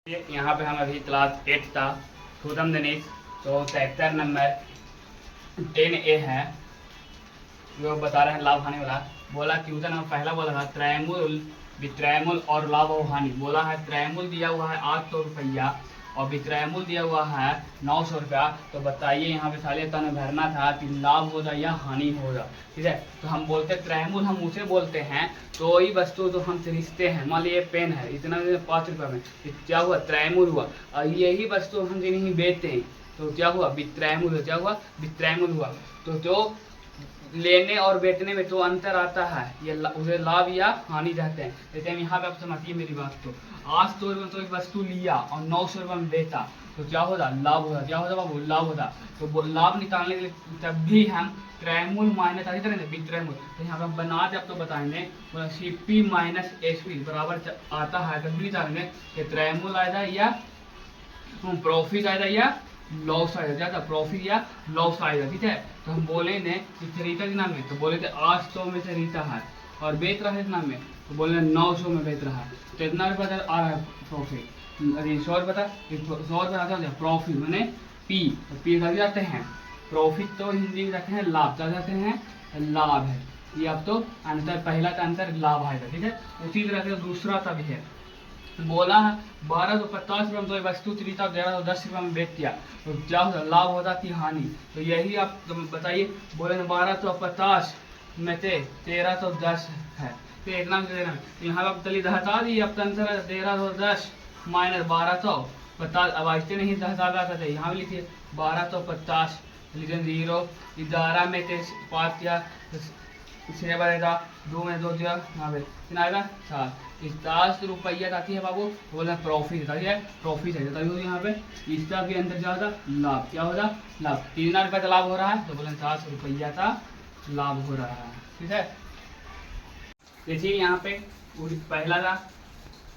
यहाँ पे हम अभी क्लास 8 था गौतम दिनेश। तो चैप्टर नंबर 10A है जो बता रहे हैं लाभ हानि वाला। बोला क्वेश्चन नंबर पहला बोला था त्रैमूल वित्रैमूल और लाभ और हानि। बोला है त्रैमूल दिया हुआ है 800 रुपया और वित्रैमूल दिया हुआ है 900 रुपया। तो बताइए यहाँ पे साले तन भरना था कि लाभ होगा या हानि होगा। ठीक है, तो हम बोलते त्रैमूल हम उसे बोलते हैं तो वही वस्तु जो हम खरीदते हैं। मान लीजिए पेन है इतना 5 रुपये में, क्या हुआ त्रैमूल हुआ। और यही वस्तु हम जिन्हें बेचते हैं तो क्या हुआ वित्रैमूल हुआ। क्या हुआ वित्रैमूल हुआ। तो जो लेने और बेचने में तो अंतर आता है, ये उसे लाभ या हानि कहते हैं। जैसे हम यहाँ पे आप समझिए मेरी बात को, 800 रुपये तो एक वस्तु लिया और 900 रुपये में बेचा तो क्या होता लाभ होता। क्या होता बाबू लाभ होता। तो लाभ निकालने के लिए तब भी हम त्रैमूल माइनस आगे करेंगे वित्रैमूल। तो यहाँ पे हम बना के आप तो बताएंगे CP माइनस HP बराबर आता है। तब भी निकालेंगे कि त्रैमूल आएगा या प्रॉफिट आएगा या लॉस आएगा। क्या था प्रॉफिट या लॉस आएगा। ठीक है, तो हम बोलेंगे कि खरीदा कितना में, तो बोले थे 800 में खरीदा है और बेच रहा है कितना में, तो बोले 900 में बेच रहा है। तो इतना रुपया आ रहा है प्रॉफिट। 100 रुपया 100 रुपया आता है प्रॉफिट मैंने P। तो P लग जाते हैं प्रॉफिट। तो हिंदी में जाते हैं लाभ। क्या जाते हैं लाभ है। ये अब तो अंतर पहला का अंतर लाभ आएगा। ठीक है, उसी तरह से दूसरा का भी है। बोला है 1250 रुपये में तो वस्तु खरीदा 1110 रुपये में बेच दिया तो क्या होता लाभ होता कि हानि। तो यही आप बताइए। बोले 1250 में से 1310 है तो इतना यहाँ पे आप चलिए हटा दी। अब आंसर 1310 माइनस 1250। अब ऐसे नहीं हटा थे, यहाँ भी लिखिए 1250 लिखे 0 11 में से 5 या 6 बनेगा 2 में 2 दिया यहाँ पे कितना आएगा 7। 50 रुपया आती है बाबू, बोलना प्रॉफिट है प्रॉफिट है। तभी यहाँ पे इसका भी अंदर क्या होता लाभ। क्या होता लाभ। 3 रुपये का लाभ हो रहा है तो बोले 7 रुपया का लाभ हो रहा है। ठीक है, देखिए यहाँ पे पहला था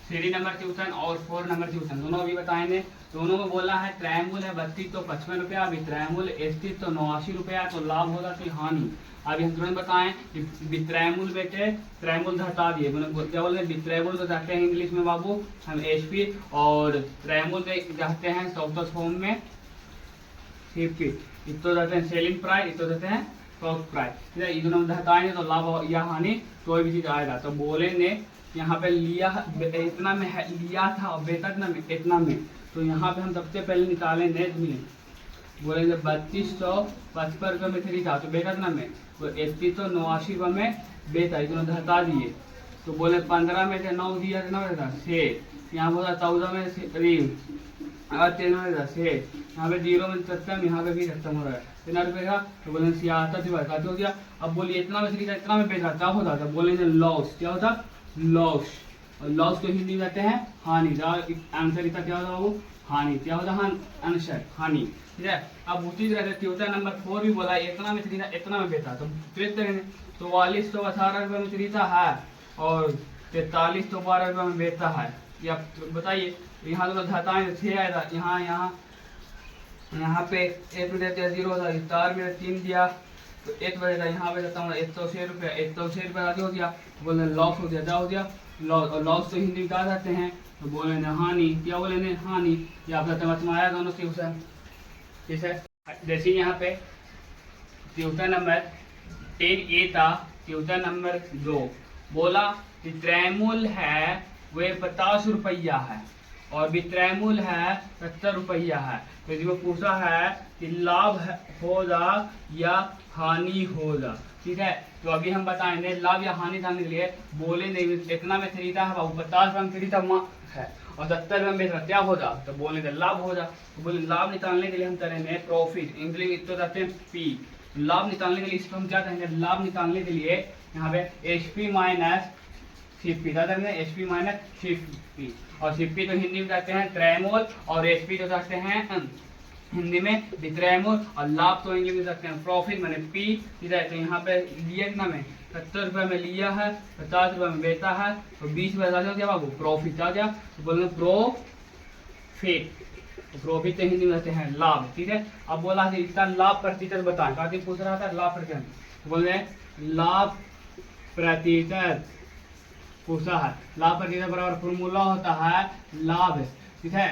3 नंबर ट्यूशन और 4 नंबर ट्यूशन दोनों अभी बताएंगे। दोनों में बोला है त्रैमूल है 32 तो 55 रुपया, वित्रैमूल 31 तो 89 रुपया। तो लाभ होगा कि हानि। अभी हम तुरंत बताएं कि वित्रैमूल बेचे त्रैमूल हटा दिए। क्या बोलते हैं वित्रैमूल तो जाते हैं इंग्लिश में बाबू हम HP और त्रैमूल जाते हैं सॉफ्ट फॉर्म में CP। इतो जाते हैं सेलिंग प्राइस, इतो जाते हैं कॉस्ट प्राइस। ठीक है, ये दोनों हटाएंगे तो लाभ या हानि कोई भी चीज आएगा। तो बोलेंगे यहाँ पे लिया इतना में है, लिया था और बेचा इतना में। तो यहाँ पे हम सबसे पहले निकालेंगे बोलेंगे 3255 रुपये में खरीदा तो बेचा कितना में, तो 3189 रुपये में बेचा। इतना हटा दिए तो बोले 15 में से 9 दिया कितना बेचा 6। यहाँ बोला 14 में से 13 में से यहाँ पे 0 में खत्म, यहाँ पे भी खत्म हो रहा है। कितना रुपये का तो बोले 66 रुपये हो गया। अब बोलिए इतना में खरीदा इतना में बेचा क्या होता था, बोलेंगे लॉस। क्या होता लॉस। और लॉस को हिंदी कहते हैं हानि। आंसर इसका क्या होता वो हानि। क्या होता आंसर हानि। ठीक है, अब उसी तरह से क्वेश्चन नंबर 4 भी बोला इतना में खरीदा इतना में बेचा। तो ट्रेड करेंगे 44 तो 18 रुपये में खरीदा है और 43 तो 12 रुपये में बेचता है। ये आप बताइए। यहाँ तो घटाएंगे 6 आएगा, यहाँ पे 1 में देते 0 था, 4 में 3 दिया तो 1 बनेगा। यहाँ पे देता हूँ 106 रुपया 106 रुपया आगे हो गया। बोले लॉस हो गया। क्या हो गया लॉस। और लॉस तो हिंदी में क्या जाते हैं तो बोले हानि। क्या बोले हानि। ये आप समझ में आया दोनों ट्यूशन। ठीक है, जैसे यहाँ पे ट्यूशन नंबर 10A था ट्यूशन नंबर 2 बोला कि त्रैमूल है वे 50 रुपया है और वित्रैमूल है 70 रुपया है। तो जो पूछा है कि लाभ होगा या हानि होगा। ठीक है, तो अभी हम बताएंगे लाभ या हानि जानने के लिए। बोले नहीं इतना में खरीदा है बाबू 50 रुपये में खरीदा है और 70 रुपये में बेच रहा क्या होगा, तो बोले लाभ होगा। तो बोले लाभ निकालने के लिए हम करेंगे प्रॉफिट। इंग्लिश तो कहते हैं P। लाभ निकालने के लिए इसको हम क्या कहेंगे, लाभ निकालने के लिए यहाँ पे HP माइनस CP क्या करेंगे HP माइनस CP। और CP तो हिंदी में कहते हैं त्रैमूल और HP तो कहते हैं हिंदी में वित्रैमूल। और लाभ तो इंग्लिश में कहते हैं प्रॉफिट मैंने P। ठीक है, तो यहाँ पे लिया कितना में 70 रुपये में लिया है 50 रुपये में बेचा है तो 20 रुपये आ गया बाबू प्रॉफिट आ गया। तो बोल रहे प्रॉफिट। तो प्रॉफिट तो हिंदी में कहते हैं लाभ। ठीक है, अब बोला कि इसका लाभ प्रतिशत बताएं। काफी पूछ रहा था लाभ प्रतिशत, तो बोल रहे लाभ प्रतिशत पूछा है। लाभ प्रतिशत बराबर फॉर्मूला होता है लाभ ठीक है।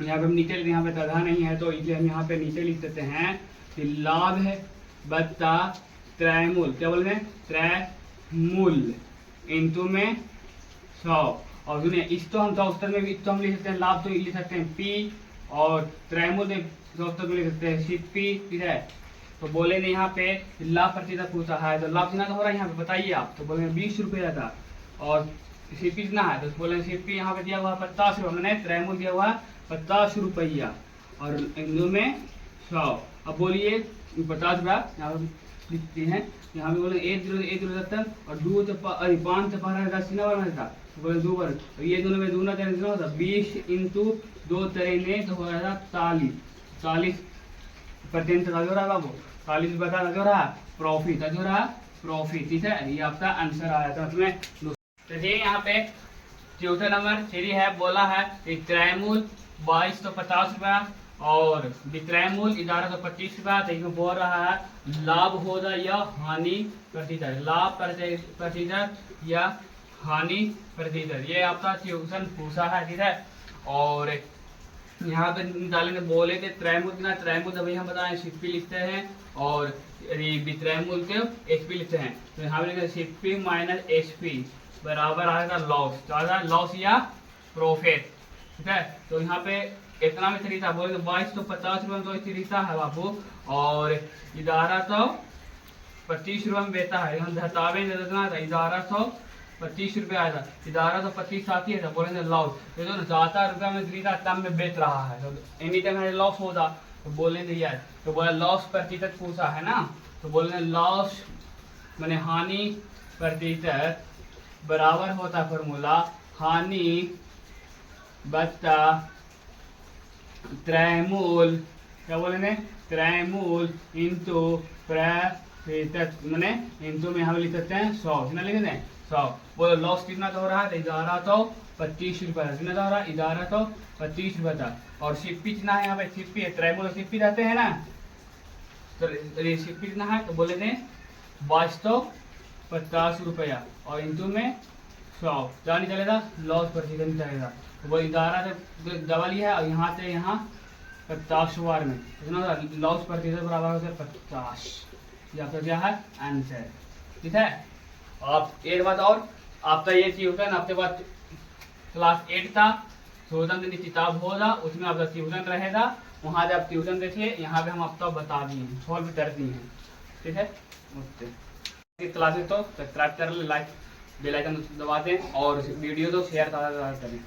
यहाँ पे हम नीचे, यहाँ पे तथा नहीं है तो इसलिए हम यहाँ पे नीचे लिख सकते हैं कि लाभ है बत्ता त्रैमूल, क्या बोल रहे हैं, त्रैमूल इंटू में 100। और सुनिए इस तो हम चौस्तर में भी तो हम लिख सकते हैं लाभ, तो लिख सकते हैं पी, और त्रैमूल में चौस्तर में लिख सकते हैं सीपी, ठीक है। तो बोलेंगे यहाँ पे लाभ प्रतिशत पूछा है तो लाभ कितना हो रहा है यहाँ पे बताइए आप, तो बोलेंगे 20 रुपया था, और सीपी कितना है तो बोलेंगे सीपी यहाँ पे दिया हुआ 50 रुपये, मैंने त्रैमूल दिया हुआ 50 रुपया, और इंदु में 100। अब बोलिए 50 रुपया यहाँ पे लिखते हैं, यहाँ पे बोले 1 और 2 तो 5 तो 10 में था, तो बोले 2 बार, तो ये दोनों में दूना कितना होता 20 इंटू 2 ने तो हो रहा था 40% का जो रहा बाबू, 40 रुपये का जो रहा प्रॉफिट, जो रहा प्रॉफिट, ठीक है। ये आपका आंसर आया था उसमें। तो ये यहाँ पे चौथा नंबर 3 है, बोला है त्रैमूल 22 तो 50 रुपया और विक्रयमूल 11 तो 25 रुपया। तो इसमें बोल रहा है लाभ होगा या हानि प्रतिशत, लाभ प्रतिशत या हानि प्रतिशत, ये आपका क्वेश्चन पूछा है, ठीक है। और यहाँ पे निकालेंगे, बोले थे त्रैमूल कितना, त्रैमूल अभी हम बताएं सिप्पी लिखते हैं और वित्रैमूल के एचपी लिखते हैं। तो यहाँ पे लिखेंगे सिप्पी माइनस एचपी बराबर आएगा लॉस, लॉस या प्रॉफिट, ठीक है। तो यहाँ पे इतना में खरीदा, बोले 22 तो 50 रुपये में तो खरीदता है बाबू, और 11 तो 25 रुपये में बेचता है, हम घटावे दे देना था 1125 रुपये आया था, 11 तो 25 आती है, बोलेंगे लॉस, तो जो 70 रुपये में खरीदा तब में बेच रहा है, तो एनी टाइम लॉस होता, तो बोलेंगे यार, तो बोला लॉस प्रतिशत पूछा है ना, तो बोलेंगे लॉस मैंने हानि प्रतिशत बराबर होता फॉर्मूला हानि बत्ता त्रैमूल, क्या बोलेंगे त्रैमूल इंटू प्रतिशत, मैंने इंटू में हम लिख सकते हैं 100, कितना लिख सकते हैं 100। बोलो लॉस कितना तो हो रहा है 11 तो 25 रुपये, कितना तो हो रहा है 11 तो 25 रुपये था। और सिप्पी कितना है, यहाँ पे सिप्पी है, त्रैमूल सिप्पी रहते हैं ना, तो सिप्पी कितना है तो बोले थे 22 तो 50 रुपया और इंटू में 100, क्या नहीं चलेगा लॉस प्रतिशत नहीं चलेगा, तो वो 11 से डबल ही है और यहाँ से यहाँ 50 बार में कितना लॉस प्रतिशत बराबर होता है 50, ये आपका क्या है आंसर, ठीक है। आप एक बात और, आपका ये ट्यूशन आपके पास क्लास 8 था, शोधन की किताब होगा उसमें आपका ट्यूशन रहेगा, वहाँ से आप ट्यूशन देखिए, यहाँ पे हम आपको बता दिए सॉल्व कर दिए हैं, ठीक है। ओके क्लासेस तो सब्सक्राइब कर ले, लाइक बेल आइकन दबा दें और वीडियो तो शेयर करें।